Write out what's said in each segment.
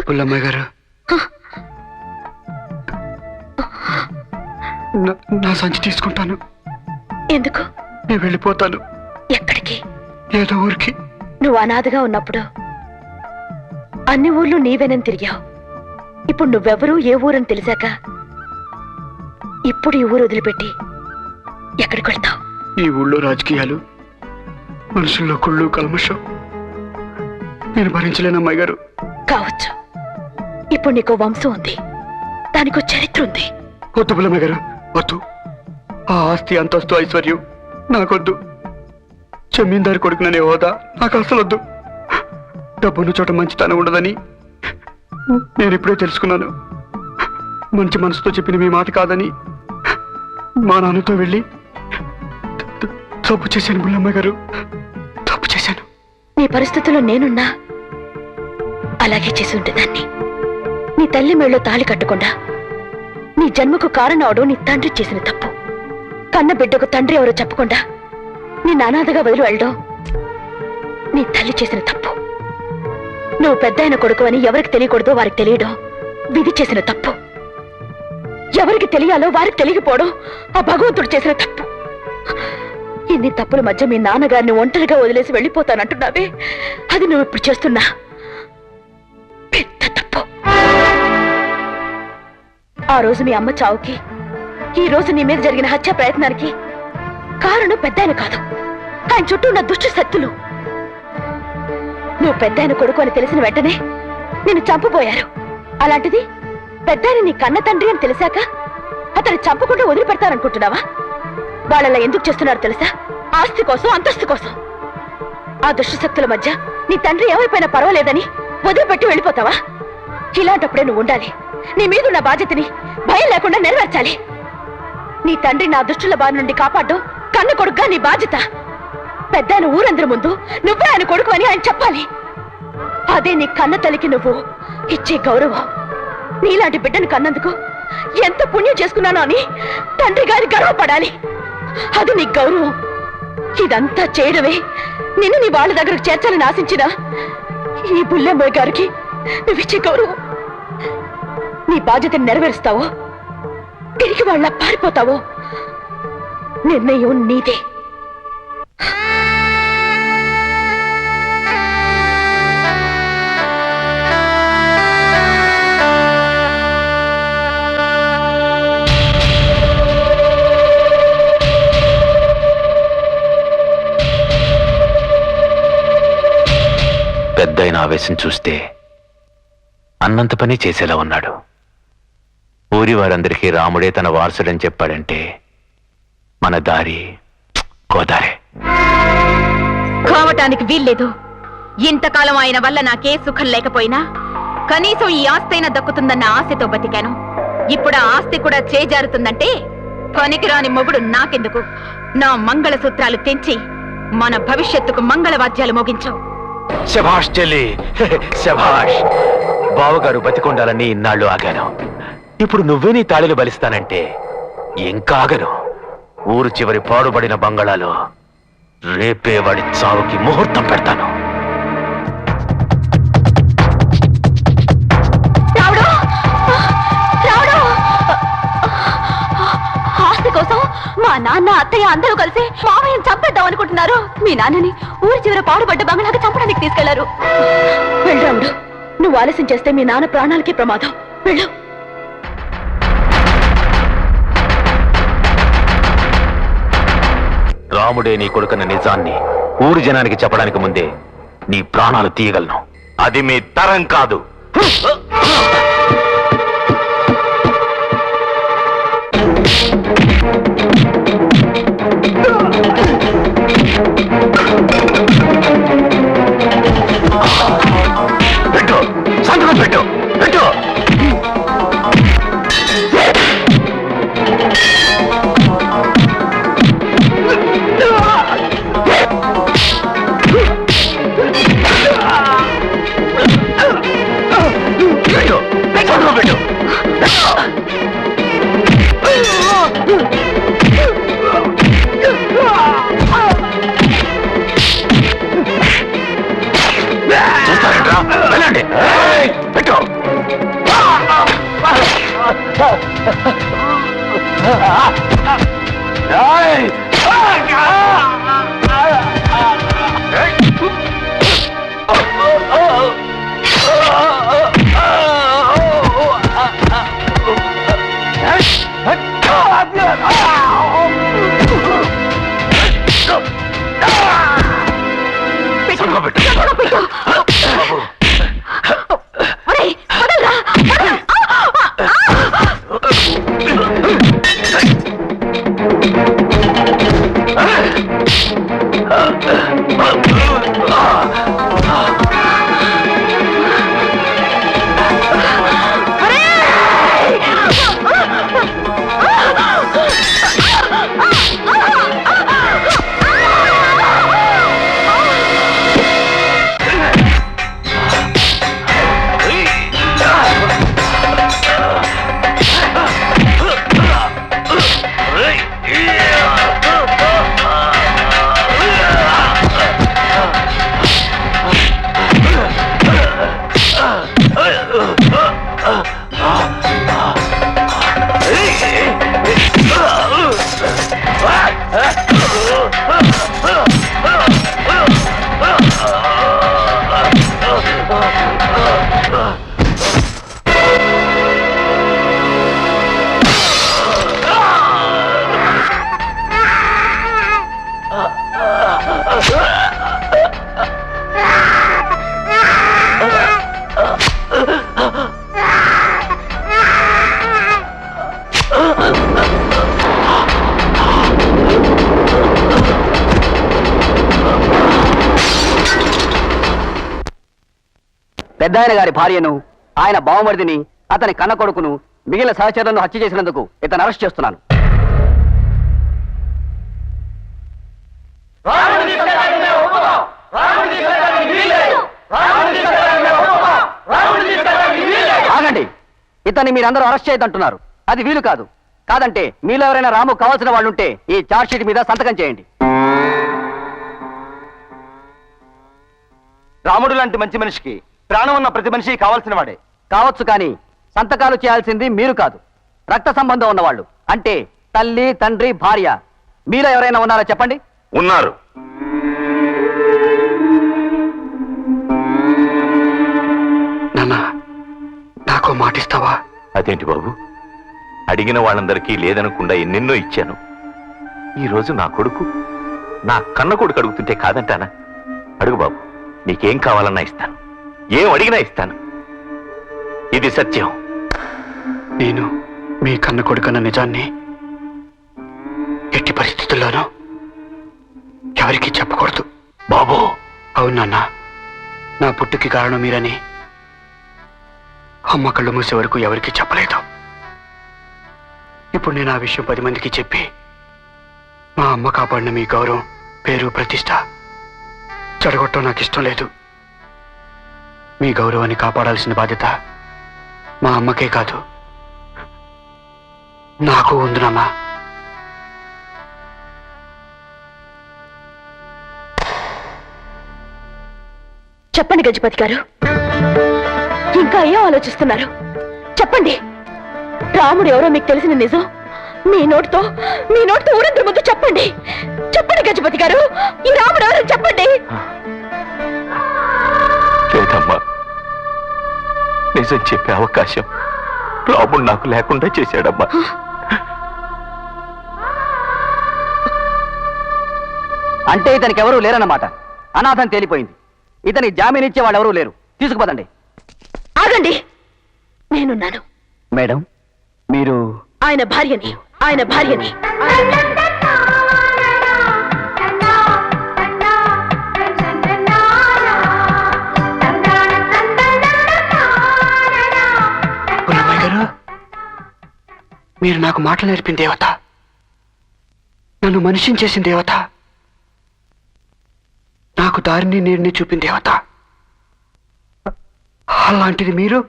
పుల్లమ్మ గారు, నా సంచి తీసుకుంటాను. ఎందుకు? నేను వెళ్ళిపోతాను. ఎక్కడికి? ఏదో ఊరికి. నువ్వు అనాథగా ఉన్నప్పుడు అన్ని ఊర్లు నీవేనని తిరిగావు. ఇప్పుడు నువ్వెవరూ ఏ ఊరని తెలిసాక ఇప్పుడు ఈ ఊరు వదిలిపెట్టి ఎక్కడికి వెళ్తావు? ఈ ఊళ్ళో రాజకీయాలు, మనుషుల్లో కుళ్ళు కల్మషం నేను భరించలేను అమ్మాయి గారు. కావచ్చు. ఇప్పుడు నీకో వంశం ఉంది, దానికో చరిత్ర ఉంది. వద్దు పుల్లమ్మ గారు, వద్దు. ఆ ఆస్తి, అంతస్తు, ఐశ్వర్యం నాకొద్దు. జమీందారు కొడుకుననే హోదా నాకు అసలు వద్దు. డబ్బున్న చోట మంచితనం ఉండదని నేను ఇప్పుడే తెలుసుకున్నాను. మంచి మనసుతో చెప్పిన మీ మాట కాదని మా నాన్నతో వెళ్ళి తప్పు చేశాను పుల్లమ్మ గారు, తప్పు చేశాను. నీ పరిస్థితుల్లో నేనున్నా అలాగే చేసి ఉండేదాన్ని. నీ తల్లి మేళ్ళో తాళి కట్టకుండా నీ జన్మకు కారణం అవడం నీ తండ్రి చేసిన తప్పు. కన్న బిడ్డకు తండ్రి ఎవరో చెప్పకుండా నీ అనాథగా వదిలి వెళ్ళడం నీ తల్లి చేసిన తప్పు. నువ్వు పెద్ద ఆయన కొడుకు అని ఎవరికి తెలియకూడదో వారికి తెలియడం విధి చేసిన తప్పు. ఎవరికి తెలియాలో వారికి తెలియకపోవడం ఆ భగవంతుడు చేసిన తప్పు. ఇన్ని తప్పుల మధ్య మీ నాన్నగారిని ఒంటరిగా వదిలేసి వెళ్ళిపోతానంటున్నావే, అది నువ్వు ఇప్పుడు చేస్తున్నా పెద్ద తప్పు. ఆ రోజు మీ అమ్మ చావుకి, ఈ రోజు నీ మీద జరిగిన హత్య ప్రయత్నానికి కారణం పెద్ద ఆయన కాదు, ఆయన చుట్టూ ఉన్న దుష్ట శక్తులు. నువ్వు పెద్ద ఆయన కొడుకు అని తెలిసిన వెంటనే నిన్ను చంపబోయారు. అలాంటిది పెద్ద ఆయన నీ కన్న తండ్రి అని తెలిసాక అతను చంపకుండా వదిలిపెడతారనుకుంటున్నావా? వాళ్ళలా ఎందుకు చేస్తున్నారు తెలుసా? ఆస్తి కోసం, అంతస్తు కోసం. ఆ దుష్టశక్తుల మధ్య నీ తండ్రి ఏమైపోయినా పర్వాలేదని వదిలిపెట్టి వెళ్ళిపోతావా? ఇలాంటప్పుడే నువ్వు ఉండాలి. నీ మీదున్న బాధ్యతని భయం లేకుండా నెరవేర్చాలి. నీ తండ్రి నా దుష్టుల బారి నుండి కాపాడడం కన్న కొడుకుగా నీ బాధ్యత. పెద్ద ఆయన ఊరందరి ముందు నువ్వే ఆయన కొడుకు అని ఆయన చెప్పాలి. అదే నీ కన్న తల్లికి నువ్వు ఇచ్చే గౌరవం. నీలాంటి బిడ్డను కన్నందుకు ఎంత పుణ్యం చేసుకున్నానో అని తండ్రి గారి గర్వపడాలి. అది నీ గౌరవం. ఇదంతా చేయడమే నిన్ను నీ వాళ్ళ దగ్గరకు చేర్చాలని ఆశించిన ఈ బుల్లెమ్మ గారికి నువ్విచ్చే గౌరవం. నీ బాధ్యతను నెరవేరుస్తావో తిరిగి వాళ్ళ పారిపోతావో నిర్ణయం నీదే. పెద్దయిన ఆవేశం చూస్తే అన్నంత పని చేసేలా ఉన్నాడు. ఊరి వారందరికీ రాముడే తన వారసుడని చెప్పాడంటే మన దారి గోదారే కావటానికి వీల్లేదు. ఇంతకాలం ఆయన వల్ల నాకే సుఖం లేకపోయినా కనీసం ఈ ఆస్తైనా దక్కుతుందన్న ఆశతో బతికాను. ఇప్పుడు ఆ ఆస్తి కూడా చేజారుతుందంటే పనికిరాని మొగుడు నాకెందుకు? నా మంగళసూత్రాలు తెంచి మన భవిష్యత్తుకు మంగళవాద్యాలు మోగించావు. శభాష్ చెల్లి, శభాష్. బావగారు బతికొండాలని ఇన్నాళ్ళు ఆగాను. ఇప్పుడు నువ్వే నీ తాళిలు బలిస్తానంటే ఇంకా ఆగను. ఊరు చివరి పాడుబడిన బంగళాలో రేపే వాడి చావుకి ముహూర్తం పెడతాను. ఆస్తి కోసం మా నాన్న, అత్తయ్య అందరూ కలిసి మావయ్యను చంపేద్దాం అనుకుంటున్నారు. మీ నాన్నని ఊరి చివర పాడుబడ్డ బంగ్లాకి చంపడానికి తీసుకెళ్లారు. వెళ్ళు రాముడు, నువ్వు ఆలస్యం చేస్తే మీ నాన్న ప్రాణాలకి ప్రమాదం. వెళ్ళు. రాముడే నీ కొడుకున్న నిజాన్ని ఊరి జనానికి చెప్పడానికి ముందే నీ ప్రాణాలు తీయగలను. అది మీ తరం కాదు. పెట్టు, సంతకం పెట్టు, పెట్టు. చూస్తారంట్రా, వెళ్ళండి. పెట్టు. ఒరేయ్, వదలరా, వదలరా. పెద్దాయన గారి భార్యను, ఆయన బావమరిదిని, అతని కన్న కొడుకును, మిగిలిన సహచరులను హత్య చేసినందుకు ఇతను అరెస్ట్ చేస్తున్నాను. ఆగండి, ఇతన్ని మీరందరూ అరెస్ట్ చేయదంటున్నారు. అది వీలు కాదు. కాదంటే మీలో ఎవరైనా రాము కావాల్సిన వాళ్ళుంటే ఈ ఛార్జ్ షీట్ మీద సంతకం చేయండి. రాముడు లాంటి మంచి మనిషికి ప్రాణం ఉన్న ప్రతి మనిషి కావాల్సిన వాడే. కావచ్చు, కానీ సంతకాలు చేయాల్సింది మీరు కాదు, రక్త సంబంధం ఉన్నవాళ్ళు. అంటే తల్లి, తండ్రి, భార్య. మీలో ఎవరైనా ఉన్నారా చెప్పండి. ఉన్నారు. నాన్న, నాకు మాటిస్తావా? అదేంటి బాబు, అడిగిన వాళ్ళందరికీ లేదనకుండా ఎన్నెన్నో ఇచ్చాను. ఈరోజు నా కొడుకు, నా కన్న కొడుకు అడుగుతుంటే కాదంటానా? అడుగు బాబు, నీకేం కావాలన్నా ఇస్తాను, ఏం అడిగినా ఇస్తాను. ఇది సత్యం. నేను మీ కన్న కొడుకన్న నిజాన్ని ఎట్టి పరిస్థితుల్లోనూ ఎవరికీ చెప్పకూడదు. బాబు, అవును నాన్న, నా పుట్టుకి కారణం మీరని అమ్మ కళ్ళు మూసే వరకు ఎవరికీ చెప్పలేదు. ఇప్పుడు నేను ఆ విషయం 10 మందికి చెప్పి మా అమ్మ కాపాడిన మీ గౌరవం, పేరు, ప్రతిష్ట చెడగొట్టడం నాకు ఇష్టం లేదు. మీ గౌరవాన్ని కాపాడాల్సిన బాధ్యత మా అమ్మకే కాదు, నాకు ఉందినమ్మా. చెప్పండి గజపతి గారు, ఇంకా ఏం ఆలోచిస్తున్నారు? చెప్పండి. రాముడు ఎవరో మీకు తెలిసిన నిజం మీ నోటితో ఊరందరి ముందు చెప్పండి. చెప్పండి గజపతి గారు, ఈ రాముడు ఎవరో చెప్పండి. లేదమ్మా, నిజం చెప్పే అవకాశం రాముడు నాకు లేకుండా చేశాడమ్మా. అంటే ఇతనికి ఎవరూ లేరన్నమాట. అనాథం తేలిపోయింది. ఇతని జామీన్ ఇచ్చే వాళ్ళు ఎవరూ లేరు. తీసుకుపోదండి. ఆగండి, నేనున్నాను. మేడం, మీరు ఆయన భార్యని. పుల్లమ్మాయి గారు, మీరు నాకు మాటలు నేర్పిన దేవత, నన్ను మనిషిని చేసిన దేవత, నాకు దారిని నీరుని చూపిన దేవత. అలాంటిది మీరు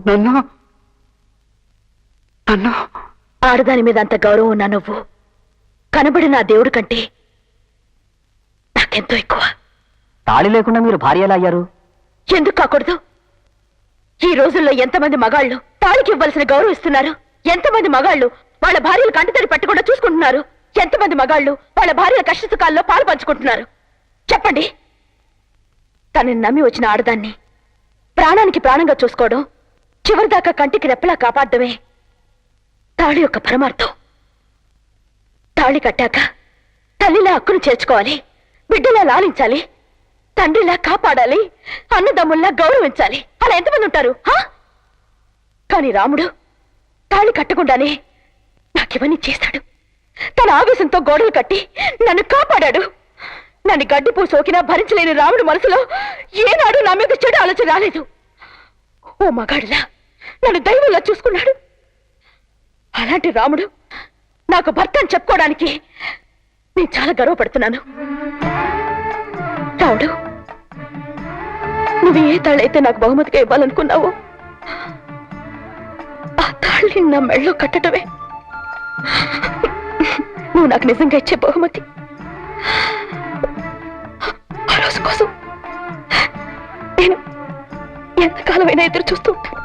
నన్ను నన్ను ఆడదాని మీద అంత గౌరవం ఉన్నా నువ్వు కనబడిన ఆ దేవుడి కంటే నాకెంతో ఎక్కువ. తాళి లేకుండా మీరు భార్య ఎలా అయ్యారు? ఎందుకు కాకూడదు? ఈ రోజుల్లో ఎంతమంది మగాళ్ళు తాళికి ఇవ్వాల్సిన గౌరవం ఇస్తున్నారు? ఎంతమంది మగాళ్ళు వాళ్ళ భార్యలు కంటితడి పెట్టకుండా చూసుకుంటున్నారు? ఎంతమంది మగాళ్ళు వాళ్ళ భార్యల కష్ట సుఖాల్లో పాలు పంచుకుంటున్నారు? చెప్పండి. తనని నమ్మి వచ్చిన ఆడదాన్ని ప్రాణానికి ప్రాణంగా చూసుకోవడం, చివరిదాకా కంటికి రెప్పలా కాపాడమే తాళి యొక్క పరమార్థం. తాళి కట్టాక తల్లిలా హక్కును చేర్చుకోవాలి, బిడ్డలా లాలించాలి, తండ్రిలా కాపాడాలి, అన్నదమ్ముల్లా గౌరవించాలి. అలా ఎంతమంది ఉంటారు? కానీ రాముడు తాళి కట్టకుండానే నాకివన్నీ చేశాడు. తన ఆవేశంతో గోడలు కట్టి నన్ను కాపాడాడు. నన్ను గడ్డిపూ సోకినా భరించలేని రాముడు మనసులో ఏనాడు నా మీద చెడు ఆలోచన రాలేదు. ఓ మగాడిలా నన్ను దైవంలా చూసుకున్నాడు. అలాంటి రాముడు నాకు భర్త అని చెప్పుకోవడానికి నేను చాలా గర్వపడుతున్నాను. రాముడు, నువ్వు ఏ తాళైతే నాకు బహుమతిగా ఇవ్వాలనుకున్నావో ఆ తాళి నా మెళ్ళో కట్టడమే నువ్వు నాకు నిజంగా ఇచ్చే బహుమతి. ఆ రోజు కోసం నేను ఎంతకాలమైనా ఎదురు చూస్తూ ఉంటాను.